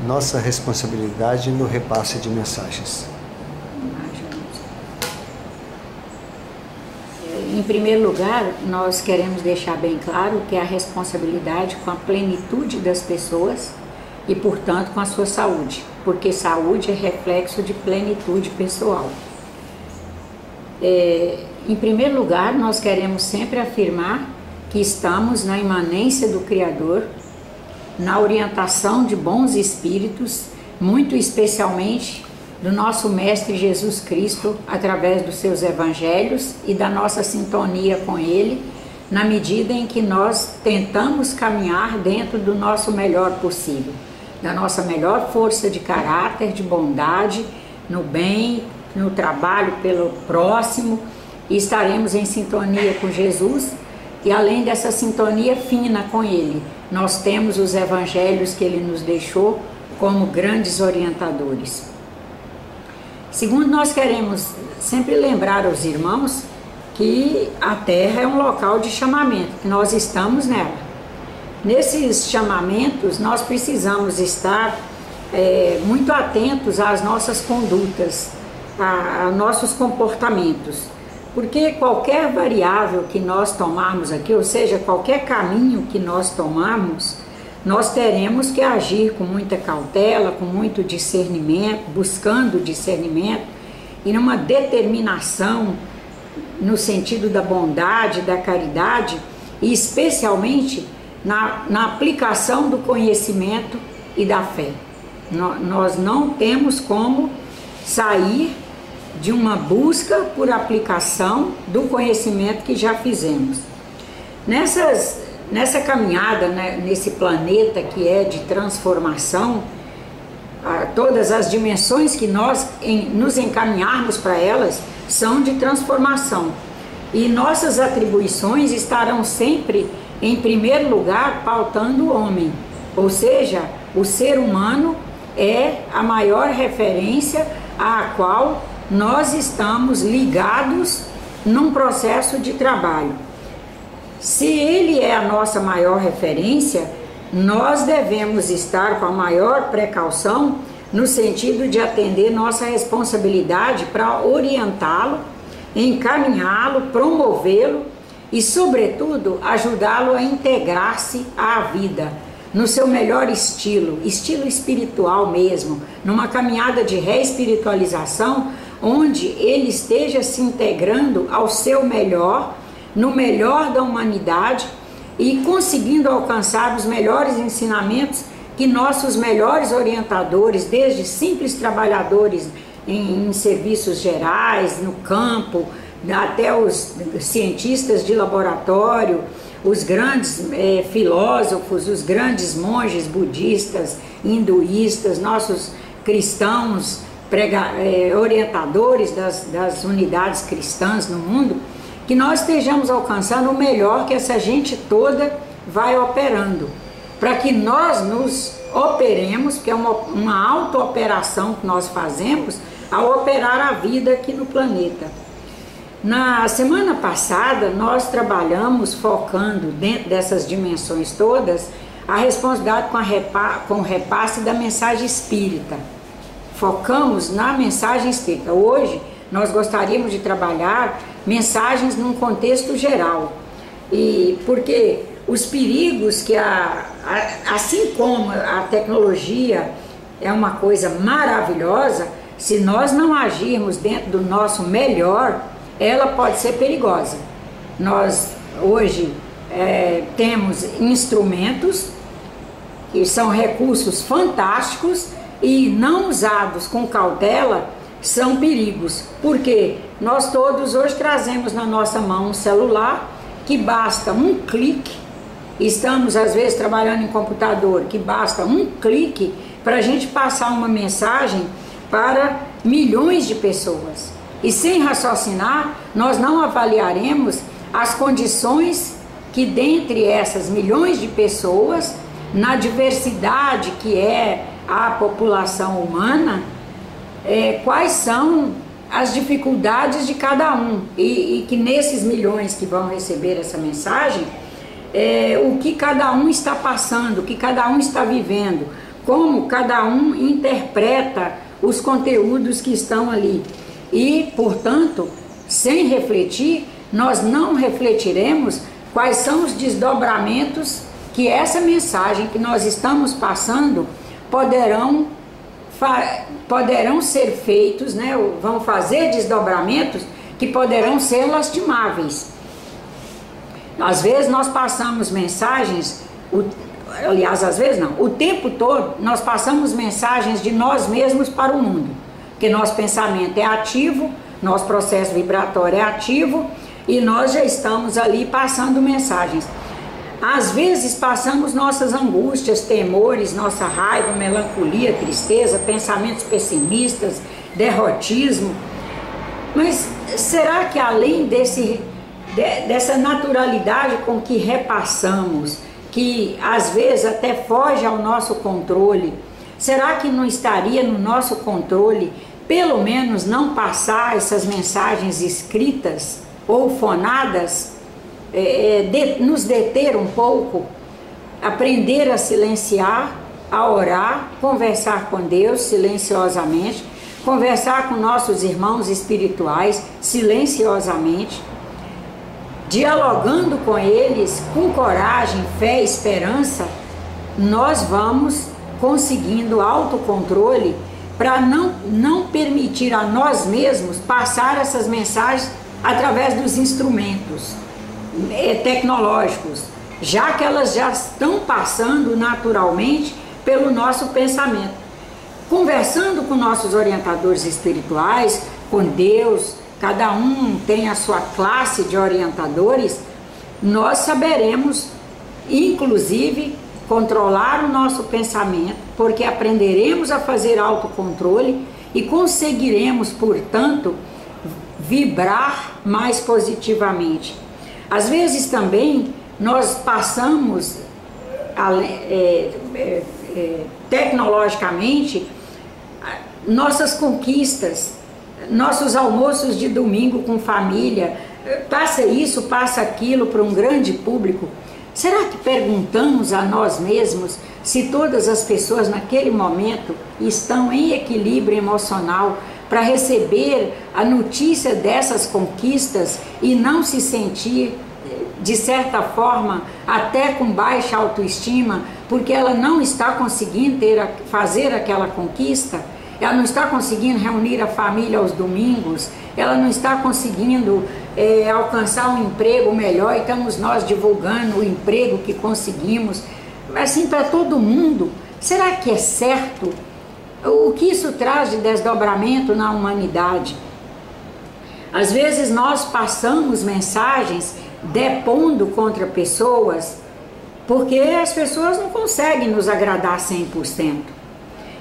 nossa responsabilidade no repasse de mensagens? Em primeiro lugar, nós queremos deixar bem claro que a responsabilidade com a plenitude das pessoas e, portanto, com a sua saúde, porque saúde é reflexo de plenitude pessoal. Em primeiro lugar, nós queremos sempre afirmar que estamos na imanência do Criador, na orientação de bons espíritos, muito especialmente do nosso Mestre Jesus Cristo, através dos seus evangelhos e da nossa sintonia com Ele, na medida em que nós tentamos caminhar dentro do nosso melhor possível, da nossa melhor força de caráter, de bondade, no bem, no trabalho pelo próximo, e estaremos em sintonia com Jesus. E além dessa sintonia fina com Ele, nós temos os evangelhos que Ele nos deixou como grandes orientadores. Segundo, nós queremos sempre lembrar aos irmãos que a Terra é um local de chamamento, que nós estamos nela. Nesses chamamentos, nós precisamos estar muito atentos às nossas condutas, a nossos comportamentos, porque qualquer variável que nós tomarmos aqui, ou seja, qualquer caminho que nós tomarmos, nós teremos que agir com muita cautela, com muito discernimento, buscando discernimento e numa determinação no sentido da bondade, da caridade e especialmente na aplicação do conhecimento e da fé. Nós não temos como sair de uma busca por aplicação do conhecimento que já fizemos. Nessa caminhada, né, nesse planeta que é de transformação, todas as dimensões que nós nos encaminharmos para elas são de transformação. E nossas atribuições estarão sempre, em primeiro lugar, pautando o homem. Ou seja, o ser humano é a maior referência à qual nós estamos ligados num processo de trabalho. Se ele é a nossa maior referência, nós devemos estar com a maior precaução no sentido de atender nossa responsabilidade para orientá-lo, encaminhá-lo, promovê-lo e, sobretudo, ajudá-lo a integrar-se à vida, no seu melhor estilo espiritual mesmo, numa caminhada de reespiritualização, onde ele esteja se integrando ao seu melhor, no melhor da humanidade e conseguindo alcançar os melhores ensinamentos que nossos melhores orientadores, desde simples trabalhadores em serviços gerais, no campo, até os cientistas de laboratório, os grandes filósofos, os grandes monges budistas, hinduístas, nossos cristãos, orientadores das unidades cristãs no mundo, que nós estejamos alcançando o melhor que essa gente toda vai operando, para que nós nos operemos, que é uma auto-operação que nós fazemos ao operar a vida aqui no planeta. Na semana passada, nós trabalhamos focando dentro dessas dimensões todas a responsabilidade com o repasse da mensagem espírita. Focamos na mensagem espírita. Hoje, nós gostaríamos de trabalhar mensagens num contexto geral. E porque os perigos que assim como a tecnologia é uma coisa maravilhosa, se nós não agirmos dentro do nosso melhor, ela pode ser perigosa. Nós hoje temos instrumentos que são recursos fantásticos e não usados com cautela são perigos, porque nós todos hoje trazemos na nossa mão um celular que basta um clique, estamos às vezes trabalhando em computador, que basta um clique para a gente passar uma mensagem para milhões de pessoas. E sem raciocinar, nós não avaliaremos as condições que dentre essas milhões de pessoas, na diversidade que é a população humana, quais são as dificuldades de cada um e que nesses milhões que vão receber essa mensagem, o que cada um está passando, o que cada um está vivendo, como cada um interpreta os conteúdos que estão ali. E, portanto, sem refletir, nós não refletiremos quais são os desdobramentos que essa mensagem que nós estamos passando poderão ser feitos, né? Vão fazer desdobramentos que poderão ser lastimáveis. Às vezes nós passamos mensagens, aliás, às vezes não, o tempo todo nós passamos mensagens de nós mesmos para o mundo, porque nosso pensamento é ativo, nosso processo vibratório é ativo e nós já estamos ali passando mensagens. Às vezes passamos nossas angústias, temores, nossa raiva, melancolia, tristeza, pensamentos pessimistas, derrotismo. Mas será que além dessa naturalidade com que repassamos, que às vezes até foge ao nosso controle, será que não estaria no nosso controle, pelo menos não passar essas mensagens escritas ou fonadas, nos deter um pouco, aprender a silenciar, a orar, conversar com Deus silenciosamente, conversar com nossos irmãos espirituais silenciosamente, dialogando com eles com coragem, fé e esperança, nós vamos conseguindo autocontrole para não permitir a nós mesmos passar essas mensagens através dos instrumentos tecnológicos, já que elas já estão passando naturalmente pelo nosso pensamento. Conversando com nossos orientadores espirituais, com Deus, cada um tem a sua classe de orientadores, nós saberemos, inclusive, controlar o nosso pensamento, porque aprenderemos a fazer autocontrole e conseguiremos, portanto, vibrar mais positivamente. Às vezes também nós passamos tecnologicamente nossas conquistas, nossos almoços de domingo com família, passa isso, passa aquilo para um grande público. Será que perguntamos a nós mesmos se todas as pessoas naquele momento estão em equilíbrio emocional para receber a notícia dessas conquistas e não se sentir, de certa forma, até com baixa autoestima, porque ela não está conseguindo fazer aquela conquista? Ela não está conseguindo reunir a família aos domingos, ela não está conseguindo alcançar um emprego melhor, e estamos nós divulgando o emprego que conseguimos, assim, para todo mundo. Será que é certo? O que isso traz de desdobramento na humanidade? Às vezes nós passamos mensagens depondo contra pessoas, porque as pessoas não conseguem nos agradar 100%.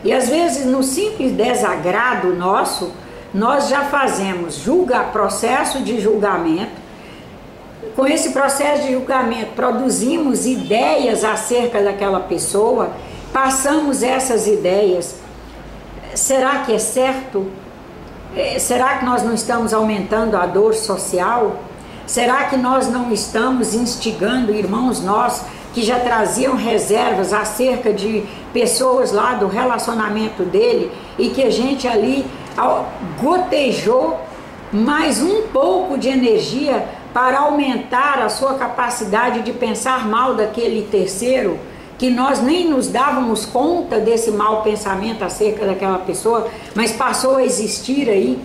E às vezes no simples desagrado nosso, nós já fazemos processo de julgamento. Com esse processo de julgamento produzimos ideias acerca daquela pessoa, passamos essas ideias. Será que é certo? Será que nós não estamos aumentando a dor social? Será que nós não estamos instigando irmãos nossos que já traziam reservas acerca de pessoas lá do relacionamento dele e que a gente ali gotejou mais um pouco de energia para aumentar a sua capacidade de pensar mal daquele terceiro, que nós nem nos dávamos conta desse mau pensamento acerca daquela pessoa, mas passou a existir aí,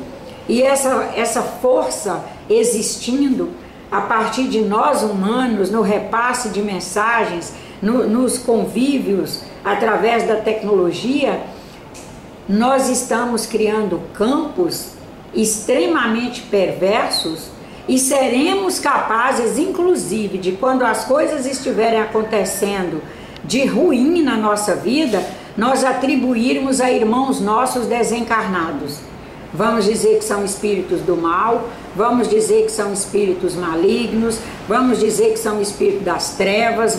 e essa força existindo a partir de nós humanos, no repasse de mensagens, nos convívios através da tecnologia, nós estamos criando campos extremamente perversos e seremos capazes, inclusive, de quando as coisas estiverem acontecendo de ruim na nossa vida, nós atribuirmos a irmãos nossos desencarnados. Vamos dizer que são espíritos do mal, vamos dizer que são espíritos malignos, vamos dizer que são espíritos das trevas,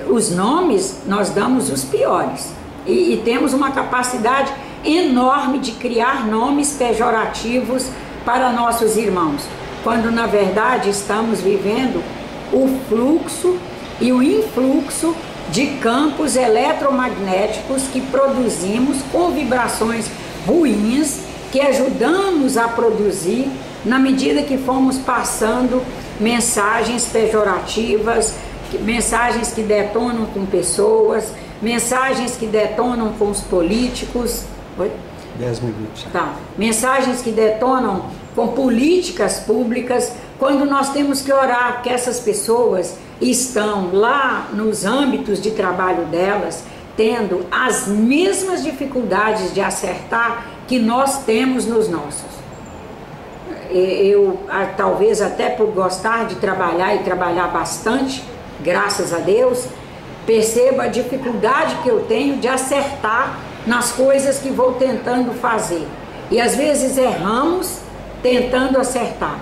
os nomes nós damos os piores. E temos uma capacidade enorme de criar nomes pejorativos para nossos irmãos, quando na verdade estamos vivendo o fluxo e o influxo de campos eletromagnéticos que produzimos com vibrações ruins, que ajudamos a produzir na medida que fomos passando mensagens pejorativas, mensagens que detonam com pessoas, mensagens que detonam com os políticos. Oi? 10 minutos. Tá. Mensagens que detonam com políticas públicas, quando nós temos que orar que essas pessoas estão lá nos âmbitos de trabalho delas, tendo as mesmas dificuldades de acertar que nós temos nos nossos. Eu, talvez até por gostar de trabalhar e trabalhar bastante, graças a Deus, perceba a dificuldade que eu tenho de acertar nas coisas que vou tentando fazer. E às vezes erramos tentando acertar.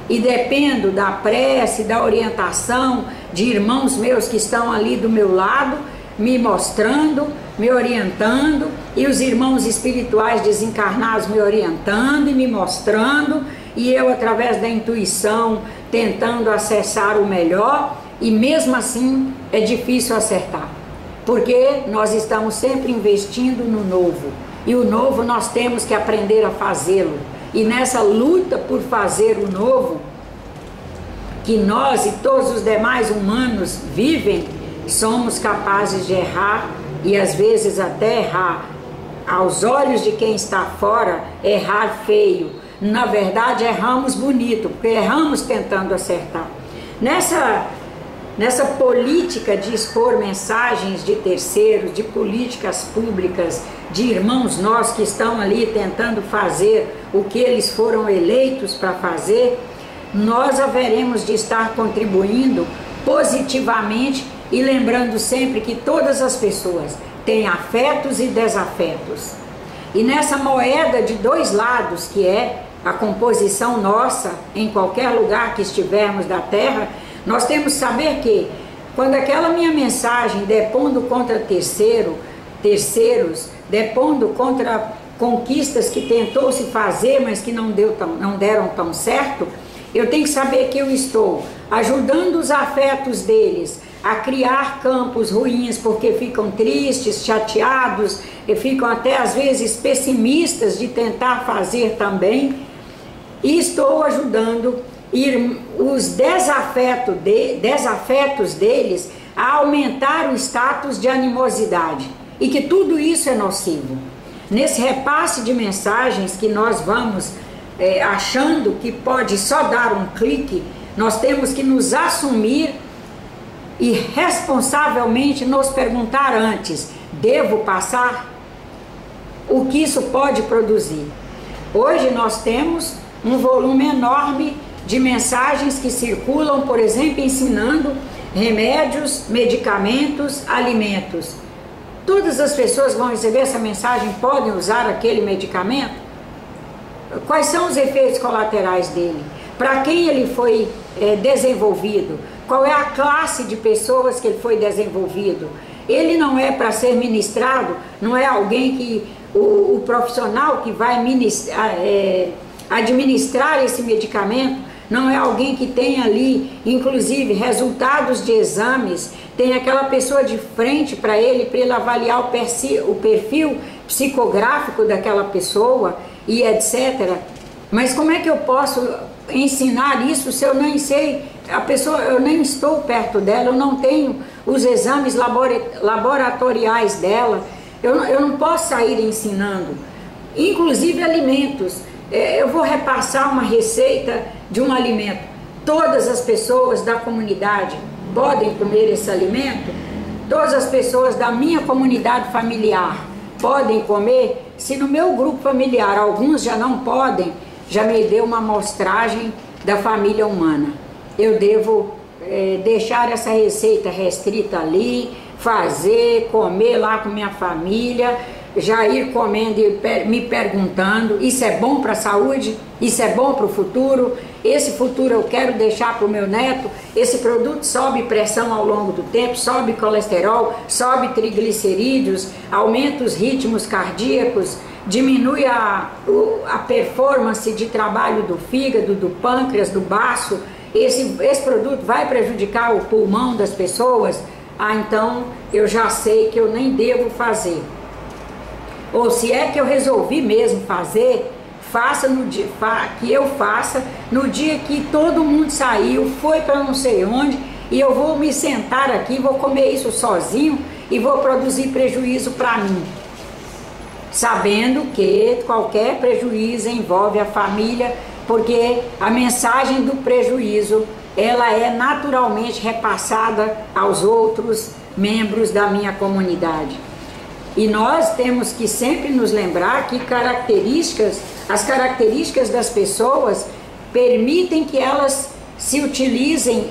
E dependo da prece, da orientação de irmãos meus que estão ali do meu lado, me mostrando, me orientando, e os irmãos espirituais desencarnados me orientando e me mostrando, e eu através da intuição tentando acessar o melhor, e mesmo assim é difícil acertar, porque nós estamos sempre investindo no novo, e o novo nós temos que aprender a fazê-lo, e nessa luta por fazer o novo, que nós e todos os demais humanos vivem, somos capazes de errar, e às vezes até errar aos olhos de quem está fora, errar feio. Na verdade erramos bonito, porque erramos tentando acertar. Nessa política de expor mensagens de terceiros, de políticas públicas, de irmãos nossos que estão ali tentando fazer o que eles foram eleitos para fazer, nós haveremos de estar contribuindo positivamente e lembrando sempre que todas as pessoas têm afetos e desafetos. E nessa moeda de dois lados, que é a composição nossa, em qualquer lugar que estivermos da Terra, nós temos que saber que, quando aquela minha mensagem depondo contra terceiros, depondo contra conquistas que tentou se fazer, mas que não deram tão certo, eu tenho que saber que eu estou ajudando os afetos deles a criar campos ruins, porque ficam tristes, chateados, e ficam até às vezes pessimistas de tentar fazer também, e estou ajudando os desafetos deles a aumentar o status de animosidade, e que tudo isso é nocivo. Nesse repasse de mensagens que nós vamos achando que pode só dar um clique, nós temos que nos assumir e responsavelmente nos perguntar antes: devo passar? O que isso pode produzir? Hoje nós temos um volume enorme de mensagens que circulam, por exemplo, ensinando remédios, medicamentos, alimentos. Todas as pessoas que vão receber essa mensagem podem usar aquele medicamento? Quais são os efeitos colaterais dele? Para quem ele foi desenvolvido? Qual é a classe de pessoas que ele foi desenvolvido? Ele não é para ser ministrado, não é alguém que o profissional que vai administrar esse medicamento, não é alguém que tem ali, inclusive, resultados de exames, tem aquela pessoa de frente para ele avaliar o perfil psicográfico daquela pessoa e etc. Mas como é que eu posso ensinar isso se eu nem sei, eu nem estou perto dela, eu não tenho os exames laboratoriais dela, eu não posso sair ensinando, inclusive alimentos. Eu vou repassar uma receita de um alimento, todas as pessoas da comunidade podem comer esse alimento? Todas as pessoas da minha comunidade familiar podem comer? Se no meu grupo familiar alguns já não podem, já me deu uma amostragem da família humana. Eu devo deixar essa receita restrita ali, fazer, comer lá com minha família, já ir comendo e me perguntando: isso é bom para a saúde? Isso é bom para o futuro? Esse futuro eu quero deixar para o meu neto? Esse produto sobe pressão ao longo do tempo, sobe colesterol, sobe triglicerídeos, aumenta os ritmos cardíacos, diminui a performance de trabalho do fígado, do pâncreas, do baço. Esse produto vai prejudicar o pulmão das pessoas? ah, então eu já sei que eu nem devo fazer. Ou se é que eu resolvi mesmo fazer, faça no dia, que eu faça no dia que todo mundo saiu, foi para não sei onde, e eu vou me sentar aqui, vou comer isso sozinho e vou produzir prejuízo para mim. Sabendo que qualquer prejuízo envolve a família, porque a mensagem do prejuízo, ela é naturalmente repassada aos outros membros da minha comunidade. E nós temos que sempre nos lembrar que as características das pessoas permitem que elas se utilizem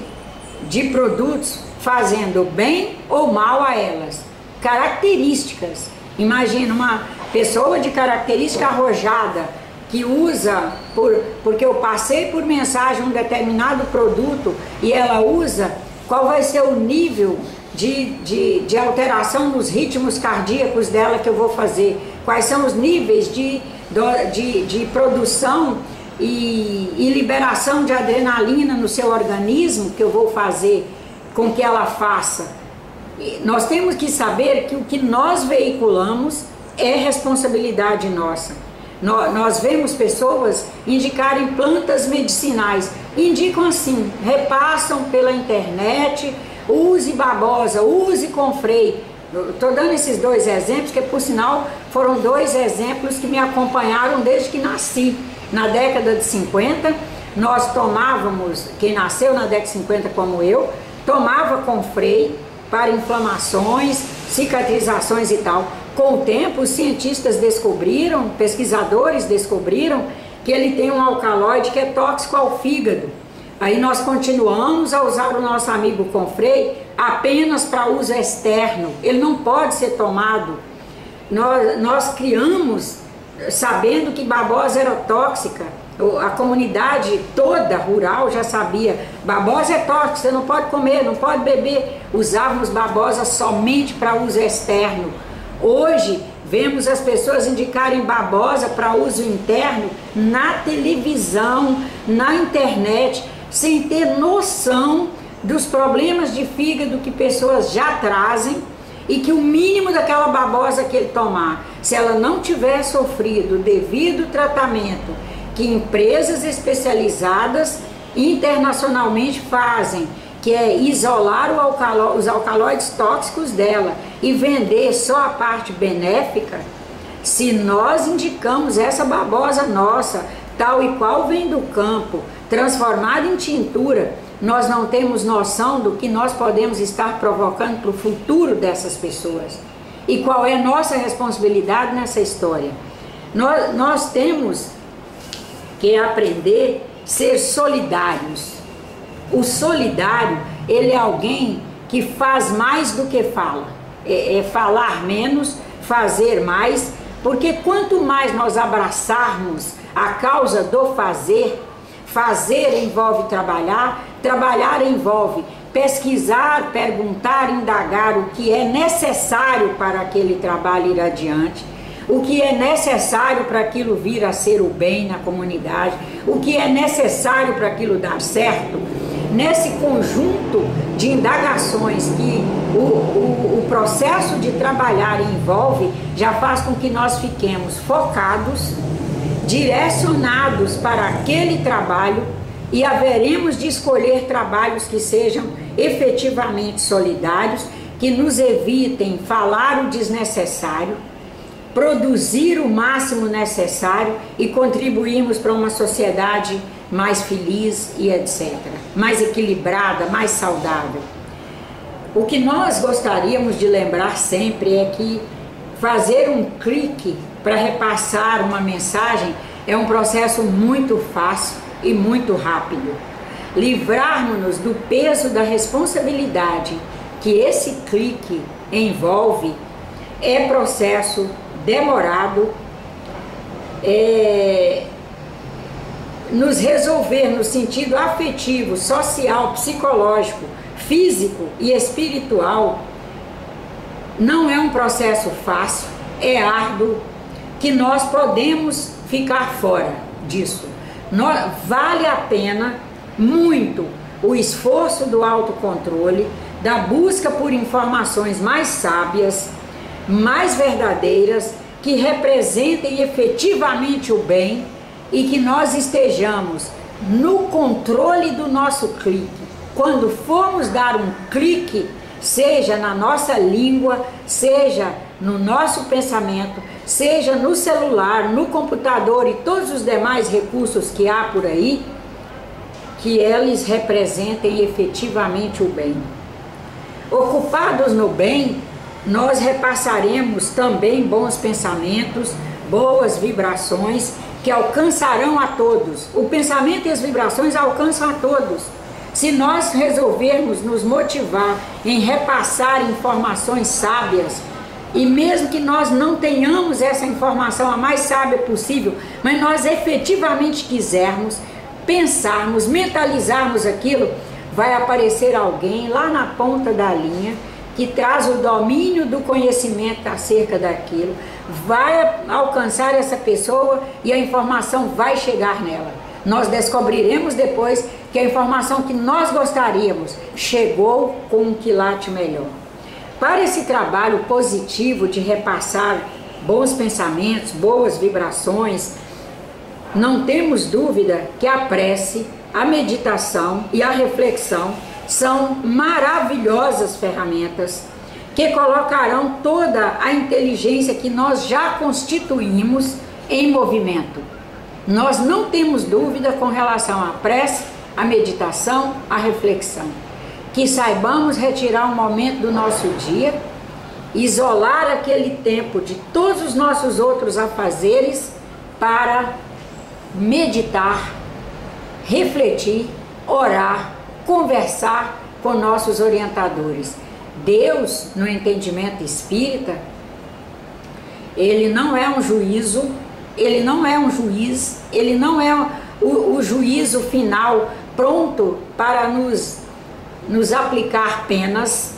de produtos fazendo bem ou mal a elas. Características. Imagina uma pessoa de característica arrojada que usa, porque eu passei por mensagem um determinado produto e ela usa, qual vai ser o nível de alteração nos ritmos cardíacos dela que eu vou fazer? Quais são os níveis de produção e liberação de adrenalina no seu organismo que eu vou fazer com que ela faça? Nós temos que saber que o que nós veiculamos é responsabilidade nossa. Nós vemos pessoas indicarem plantas medicinais, indicam assim, repassam pela internet, use babosa, use confrei. Estou dando esses dois exemplos, que por sinal foram dois exemplos que me acompanharam desde que nasci. Na década de 50, nós tomávamos, quem nasceu na década de 50 como eu, tomava confrei para inflamações, cicatrizações e tal. Com o tempo, os cientistas descobriram, pesquisadores descobriram, que ele tem um alcaloide que é tóxico ao fígado. Aí nós continuamos a usar o nosso amigo confrei apenas para uso externo, ele não pode ser tomado. Nós criamos sabendo que babosa era tóxica, a comunidade toda rural já sabia, babosa é tóxica, você não pode comer, não pode beber. Usávamos babosa somente para uso externo. Hoje vemos as pessoas indicarem babosa para uso interno na televisão, na internet, sem ter noção dos problemas de fígado que pessoas já trazem e que o mínimo daquela babosa que ele tomar, se ela não tiver sofrido o devido tratamento que empresas especializadas internacionalmente fazem, que é isolar os alcaloides tóxicos dela e vender só a parte benéfica, se nós indicamos essa babosa nossa, tal e qual vem do campo, transformada em tintura, nós não temos noção do que nós podemos estar provocando para o futuro dessas pessoas. E qual é a nossa responsabilidade nessa história? Nós temos que aprender a ser solidários. O solidário, ele é alguém que faz mais do que fala. É falar menos, fazer mais, porque quanto mais nós abraçarmos a causa do fazer, fazer envolve trabalhar, trabalhar envolve pesquisar, perguntar, indagar o que é necessário para aquele trabalho ir adiante, o que é necessário para aquilo vir a ser o bem na comunidade, o que é necessário para aquilo dar certo. Nesse conjunto de indagações que o processo de trabalhar envolve, já faz com que nós fiquemos focados, direcionados para aquele trabalho, e haveremos de escolher trabalhos que sejam efetivamente solidários, que nos evitem falar o desnecessário, produzir o máximo necessário e contribuirmos para uma sociedade mais feliz e etc. Mais equilibrada, mais saudável. O que nós gostaríamos de lembrar sempre é que fazer um clique para repassar uma mensagem é um processo muito fácil e muito rápido. Livrarmos-nos do peso da responsabilidade que esse clique envolve é processo demorado, nos resolver no sentido afetivo, social, psicológico, físico e espiritual não é um processo fácil, é árduo, que nós podemos ficar fora disso. Vale a pena muito o esforço do autocontrole, da busca por informações mais sábias, mais verdadeiras, que representem efetivamente o bem e que nós estejamos no controle do nosso clique. Quando formos dar um clique, seja na nossa língua, seja no nosso pensamento, seja no celular, no computador e todos os demais recursos que há por aí, que eles representem efetivamente o bem. Ocupados no bem, nós repassaremos também bons pensamentos, boas vibrações que alcançarão a todos. O pensamento e as vibrações alcançam a todos. Se nós resolvermos nos motivar em repassar informações sábias, e mesmo que nós não tenhamos essa informação a mais sábia possível, mas nós efetivamente quisermos, pensarmos, mentalizarmos aquilo, vai aparecer alguém lá na ponta da linha que traz o domínio do conhecimento acerca daquilo, vai alcançar essa pessoa e a informação vai chegar nela. Nós descobriremos depois que a informação que nós gostaríamos chegou com um quilate melhor. Para esse trabalho positivo de repassar bons pensamentos, boas vibrações, não temos dúvida que a prece, a meditação e a reflexão são maravilhosas ferramentas que colocarão toda a inteligência que nós já constituímos em movimento. Nós não temos dúvida com relação à prece, à meditação, à reflexão. Que saibamos retirar um momento do nosso dia, isolar aquele tempo de todos os nossos outros afazeres para meditar, refletir, orar, conversar com nossos orientadores. Deus, no entendimento espírita, ele não é um juízo, ele não é um juiz, ele não é o juízo final pronto para nos aplicar penas.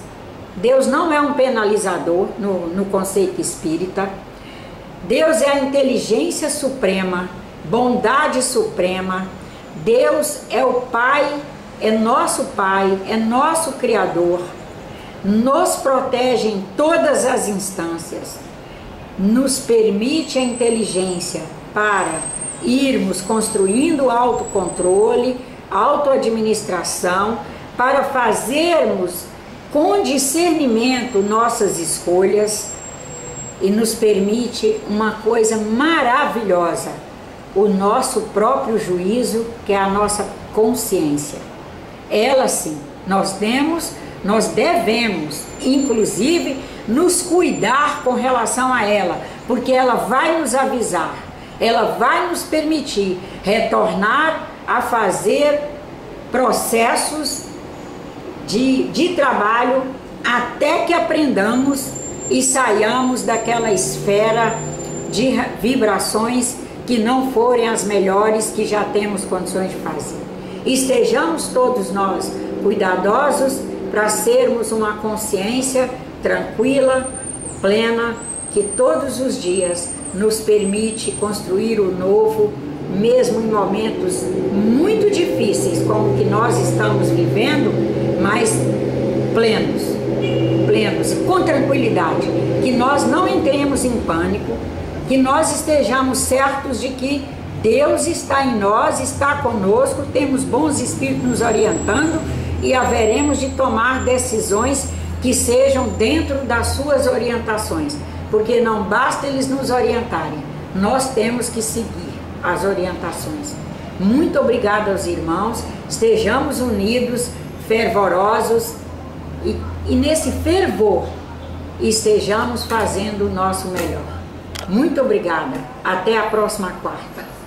Deus não é um penalizador no conceito espírita. Deus é a inteligência suprema, bondade suprema. Deus é o Pai, é nosso Criador, nos protege em todas as instâncias, nos permite a inteligência para irmos construindo autocontrole, autoadministração, para fazermos com discernimento nossas escolhas, e nos permite uma coisa maravilhosa, o nosso próprio juízo, que é a nossa consciência. Ela sim, nós devemos, inclusive, nos cuidar com relação a ela, porque ela vai nos avisar, ela vai nos permitir retornar a fazer processos de trabalho até que aprendamos e saiamos daquela esfera de vibrações que não forem as melhores que já temos condições de fazer. Estejamos todos nós cuidadosos para sermos uma consciência tranquila, plena, que todos os dias nos permite construir o novo, mesmo em momentos muito difíceis como o que nós estamos vivendo, mas plenos, com tranquilidade, que nós não entremos em pânico, que nós estejamos certos de que Deus está em nós, está conosco, temos bons espíritos nos orientando e haveremos de tomar decisões que sejam dentro das suas orientações, porque não basta eles nos orientarem, nós temos que seguir as orientações. Muito obrigada aos irmãos, estejamos unidos, fervorosos e nesse fervor estejamos fazendo o nosso melhor. Muito obrigada, até a próxima quarta.